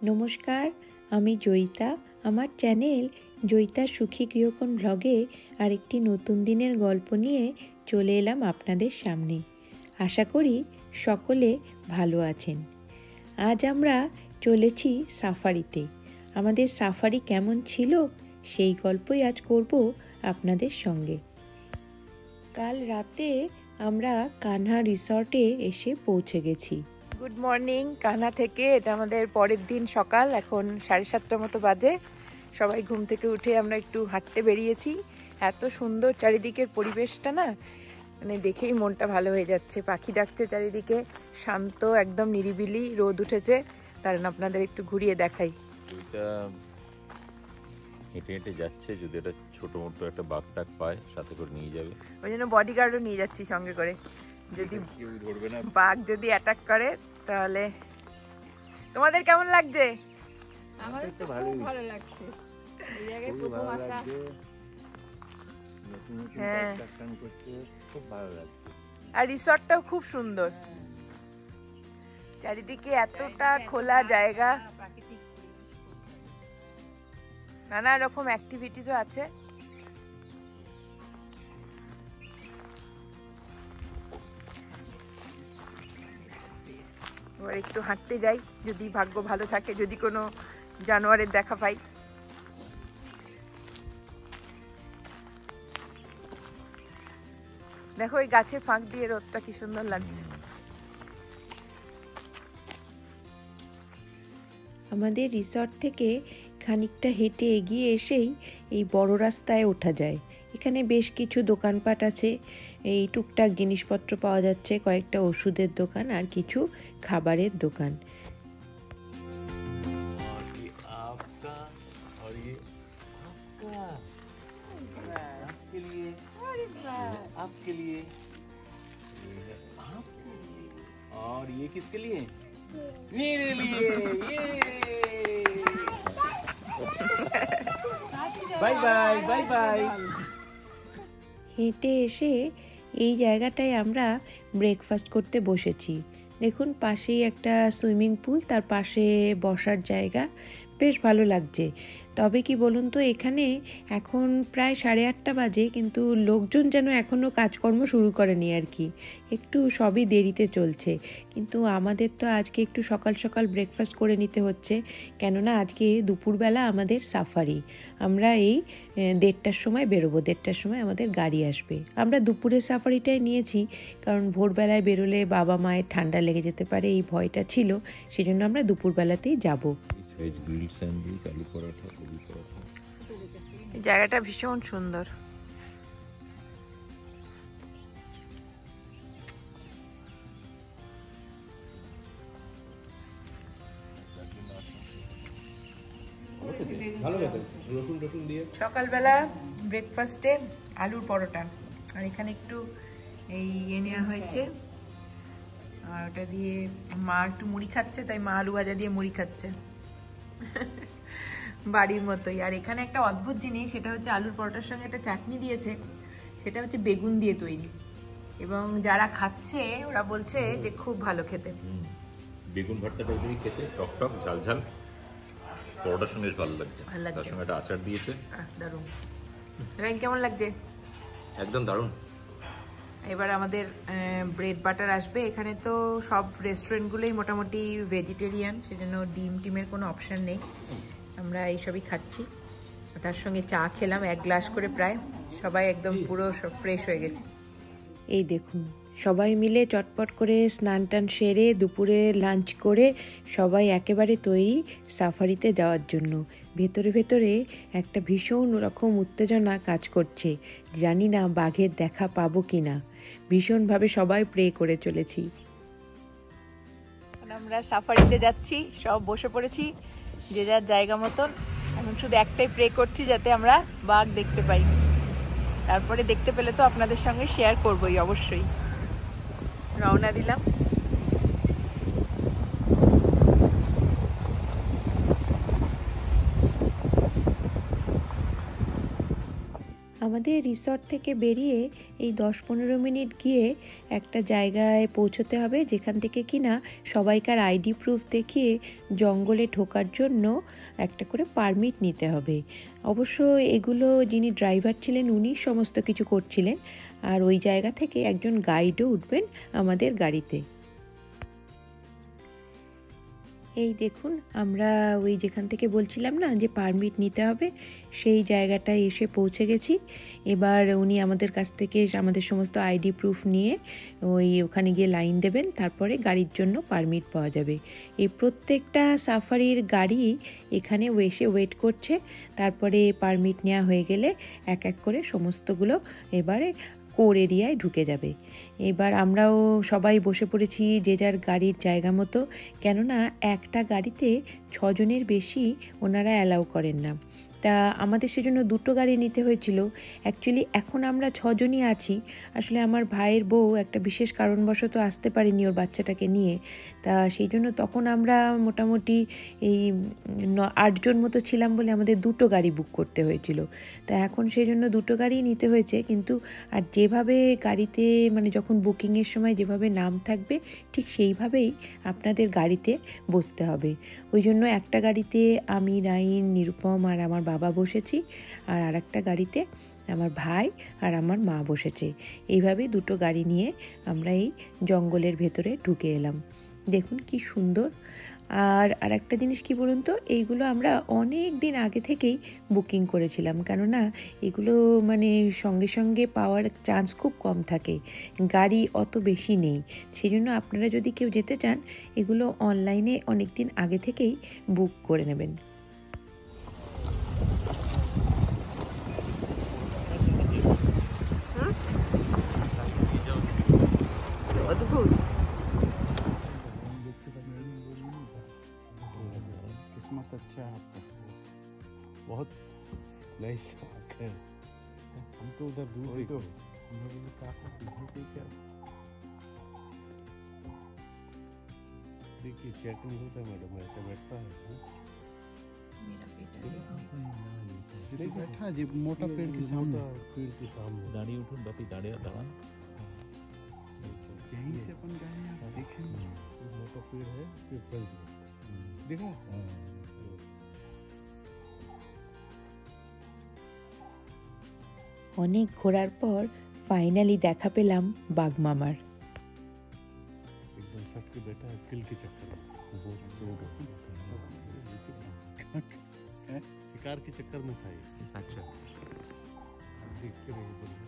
নমস্কার, আমি জয়িতা। আমার চ্যানেল জয়িতার সুখী গৃহকোণ ব্লগে আরেকটি নতুন দিনের গল্প নিয়ে চলে এলাম আপনাদের সামনে। আশা করি সকলে ভালো আছেন। আজ আমরা চলেছি সাফারিতে। আমাদের সাফারি কেমন ছিল সেই গল্পই আজ করব আপনাদের সঙ্গে। কাল রাতে আমরা কানহা রিসর্টে এসে পৌঁছে গেছি। গুড মর্নিং কানহা থেকে। এটা আমাদের পরের দিন সকাল, এখন 7:30টার মতো বাজে। সবাই ঘুম থেকে উঠে আমরা একটু হাঁটতে বেরিয়েছি। এত সুন্দর চারিদিকের পরিবেশটা না, মানে দেখেই মনটা ভালো হয়ে যাচ্ছে। পাখি ডাকছে চারিদিকে, শান্ত একদম নিরিবিলি, রোদ উঠেছে। কারণ আপনাদের একটু ঘুরিয়ে দেখাই। এটা হেঁটে হেঁটে যাচ্ছে, যদি একটা ছোট মোটো একটা বাঘ টাক পায় সাথে করে নিয়ে যাবে। ওই জন্য বডিগার্ডও নিয়ে যাচ্ছি সঙ্গে করে, যদি ধরবে না, বাঘ যদি অ্যাটাক করে তাহলে। তোমাদের কেমন লাগছে? আমাদের তো খুব ভালো লাগছে, এই জায়গায় প্রথম আসা। হ্যাঁ, খুব ভালো লাগছে। আর রিসর্টটাও খুব সুন্দর, চারিদিকে এতটা খোলা জায়গা, নানা রকম অ্যাক্টিভিটিসও আছে। এবার একটু হাঁটতে যাই, যদি ভাগ্য ভালো থাকে, যদি কোনো জানোয়ারের দেখা পাই। দেখো এই গাছের ফাঁক দিয়ে রোদটা কি সুন্দর লাগছে। আমাদের রিসর্ট থেকে খানিকটা হেঁটে এগিয়ে এসেই এই বড় রাস্তায় ওঠা যায়। এখানে বেশ কিছু দোকানপাট আছে, এই টুকটাক জিনিসপত্র পাওয়া যাচ্ছে, কয়েকটা ওষুধের দোকান আর কিছু খাবারের দোকান। आपके लिए और ये किसके लिए? मेरे लिए। Bye bye bye bye. হেঁটে এসে এই জায়গাটায় আমরা ব্রেকফাস্ট করতে বসেছি। দেখুন, পাশেই একটা সুইমিং পুল, তার পাশে বসার জায়গা, বেশ ভালো লাগছে। তবে কি বলুন তো, এখানে এখন প্রায় 8:30 বাজে, কিন্তু লোকজন যেন এখনও কাজকর্ম শুরু করেনি আর কি, একটু সবই দেরিতে চলছে। কিন্তু আমাদের তো আজকে একটু সকাল সকাল ব্রেকফাস্ট করে নিতে হচ্ছে, কেননা আজকে দুপুরবেলা আমাদের সাফারি। আমরা এই 1:30টার সময় বেরোবো, 1:30টার সময় আমাদের গাড়ি আসবে। আমরা দুপুরের সাফারিটাই নিয়েছি, কারণ ভোরবেলায় বেরোলে বাবা মায়ের ঠান্ডা লেগে যেতে পারে, এই ভয়টা ছিল, সেজন্য আমরা দুপুরবেলাতেই যাব। জায়গাটা ভীষণ সুন্দর। সকালবেলা ব্রেকফাস্টে আলুর পরোটা, আর এখানে একটু এই নেওয়া হয়েছে, আর ওটা দিয়ে মা একটু মুড়ি খাচ্ছে, তাই মা আলু ভাজা দিয়ে মুড়ি খাচ্ছে বাড়ির মতোই। আর এখানে একটা অদ্ভুত জিনিস, সেটা হচ্ছে আলুর পরোটার সঙ্গে একটা চাটনি দিয়েছে, সেটা হচ্ছে বেগুন দিয়ে তৈরি, এবং যারা খাচ্ছে ওরা বলছে যে খুব ভালো খেতে। বেগুন ভর্তাটা ওই খেতে টক টক ঝাল ঝাল, পরোটার সঙ্গে ভালো লাগছে। তার সঙ্গে একটা আচার দিয়েছে, দারুণ। কেমন লাগছে? একদম দারুণ। এবার আমাদের ব্রেড বাটার আসবে। এখানে তো সব রেস্টুরেন্টগুলোই মোটামুটি ভেজিটেরিয়ান, সেজন্য ডিমের কোনো অপশান নেই। আমরা এইসবই খাচ্ছি, তার সঙ্গে চা খেলাম 1 গ্লাস করে প্রায়। সবাই একদম পুরো সব ফ্রেশ হয়ে গেছে। এই দেখুন, সবাই মিলে চটপট করে স্নান টান সেরে দুপুরে লাঞ্চ করে সবাই একেবারে তৈরি সাফারিতে যাওয়ার জন্য। ভেতরে ভেতরে একটা ভীষণ রকম উত্তেজনা কাজ করছে, জানি না বাঘের দেখা পাবো কি না। ভীষণভাবে সবাই প্রে করে চলেছি। আমরা সাফারিতে যাচ্ছি, সব বসে পড়েছি যে যার জায়গা মতন। এখন শুধু একটাই প্রে করছি যাতে আমরা বাঘ দেখতে পাই, তারপরে দেখতে পেলে তো আপনাদের সঙ্গে শেয়ার করবোই অবশ্যই। রওনা দিলাম। আমাদের রিসর্ট থেকে বেরিয়ে এই 10-15 মিনিট গিয়ে একটা জায়গায় পৌঁছতে হবে, যেখান থেকে কিনা সবাইকার আইডি প্রুফ দেখিয়ে জঙ্গলে ঢোকার জন্য একটা করে পারমিট নিতে হবে। অবশ্য এগুলো যিনি ড্রাইভার ছিলেন উনি সমস্ত কিছু করছিলেন, আর ওই জায়গা থেকে একজন গাইডও উঠবেন আমাদের গাড়িতে। এই দেখুন, আমরা ওই যেখান থেকে বলছিলাম না যে পারমিট নিতে হবে, সেই জায়গাটায় এসে পৌঁছে গেছি। এবার উনি আমাদের কাছ থেকে আমাদের সমস্ত আইডি প্রুফ নিয়ে ওখানে গিয়ে লাইন দেবেন, তারপরে গাড়ির জন্য পারমিট পাওয়া যাবে। এই প্রত্যেকটা সাফারির গাড়ি এখানে এসে ওয়েট করছে, তারপরে পারমিট নেওয়া হয়ে গেলে এক এক করে সমস্তগুলো এবারে কোর এরিয়ায় ঢুকে যাবে। এবার আমরাও সবাই বসে পড়েছি যে যার গাড়ির জায়গা মতো, কেননা একটা গাড়িতে 6 জনের বেশি ওনারা অ্যালাউ করেন না। তা আমাদের সেজন্য 2টো গাড়ি নিতে হয়েছিল। অ্যাকচুয়ালি এখন আমরা 6 জনই আছি। আসলে আমার ভাইয়ের বউ একটা বিশেষ কারণবশত আসতে পারেনি ওর বাচ্চাটাকে নিয়ে, তা সেই জন্য তখন আমরা মোটামুটি এই 8 জন মতো ছিলাম বলে আমাদের 2টো গাড়ি বুক করতে হয়েছিল। তা এখন সেই জন্য 2টো গাড়ি নিতে হয়েছে, কিন্তু আর যেভাবে গাড়িতে মানে যখন বুকিংয়ের সময় যেভাবে নাম থাকবে ঠিক সেইভাবেই আপনাদের গাড়িতে বসতে হবে। ওই জন্য একটা গাড়িতে আমি, রাইন, নিরুপম আর আমার বাবা বসেছি, আর আরেকটা গাড়িতে আমার ভাই আর আমার মা বসেছে। এইভাবে 2টো গাড়ি নিয়ে আমরা এই জঙ্গলের ভেতরে ঢুকে এলাম। দেখুন কি সুন্দর। আর একটা জিনিস কি বলুন তো, এইগুলো আমরা অনেক দিন আগে থেকেই বুকিং করেছিলাম, কেননা এগুলো মানে সঙ্গে সঙ্গে পাওয়ার চান্স খুব কম থাকে, গাড়ি অত বেশি নেই। সেই জন্য আপনারা যদি কেউ যেতে চান এগুলো অনলাইনে অনেক দিন আগে থেকেই বুক করে নেবেন। किस्मत अच्छा है आपका, बहुत नाइस है। हम तो उधर दूर थे, तो हम लोगों ने कहा क्या देखिए चैटिंग होता है मैडम, ऐसा बैठता है बैठा जी मोटा पेड़ के सामने, दाढ़ी उठो बाकी दाढ़िया दाड़ा यहीं से अपन गए हैं, देखें मोटा पेड़ है देखा। অনেক ঘোরার পর ফাইনালি দেখা পেলাম বাঘমামার। एकदम सट के बैठा है किल के चक्कर में, शिकार के चक्कर में था ये। अच्छा देख के रहे बोलिए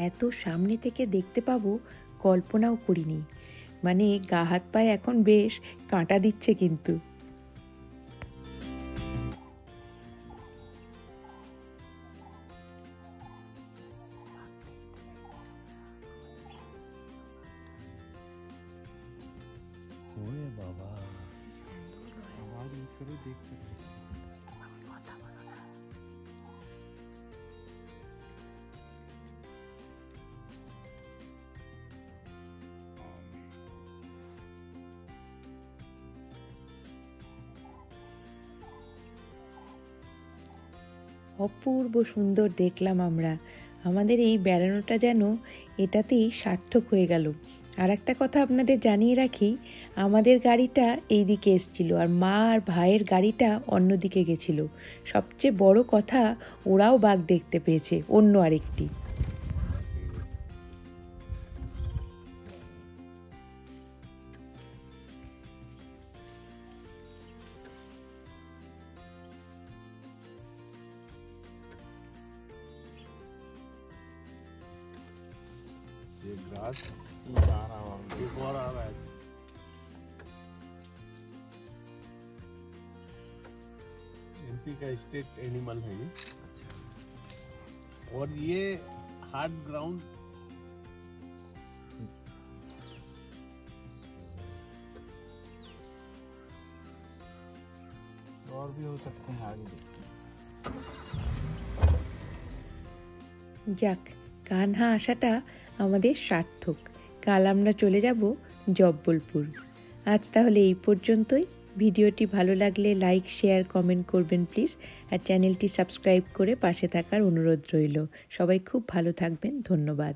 এত সামনে থেকে দেখতে পাবো কল্পনাও করিনি, মানে গা হাত পায়ে এখন বেশ কাঁটা দিচ্ছে কিন্তু। ओए बाबा आवाज मत करो, देख कर অপূর্ব সুন্দর দেখলাম আমরা। আমাদের এই বেড়ানোটা যেন এটাতেই সার্থক হয়ে গেল। আর একটা কথা আপনাদের জানিয়ে রাখি, আমাদের গাড়িটা এই দিকে এসছিল আর মা আর ভাইয়ের গাড়িটা অন্যদিকে গেছিল। সবচেয়ে বড় কথা, ওরাও বাঘ দেখতে পেয়েছে, অন্য আরেকটি। ये ग्रास आ रहा है, एक और आ रहा है। एमपी का स्टेट एनिमल है ये, और ये हार्ड ग्राउंड और भी हो सकते हैं आगे। যাক, কানহা আসাটা আমাদের সার্থক। কাল আমরা চলে যাব জব্বলপুর। আজ তাহলে এই পর্যন্তই। ভিডিওটি ভালো লাগলে লাইক, শেয়ার, কমেন্ট করবেন প্লিজ। আর চ্যানেলটি সাবস্ক্রাইব করে পাশে থাকার অনুরোধ রইল। সবাই খুব ভালো থাকবেন। ধন্যবাদ।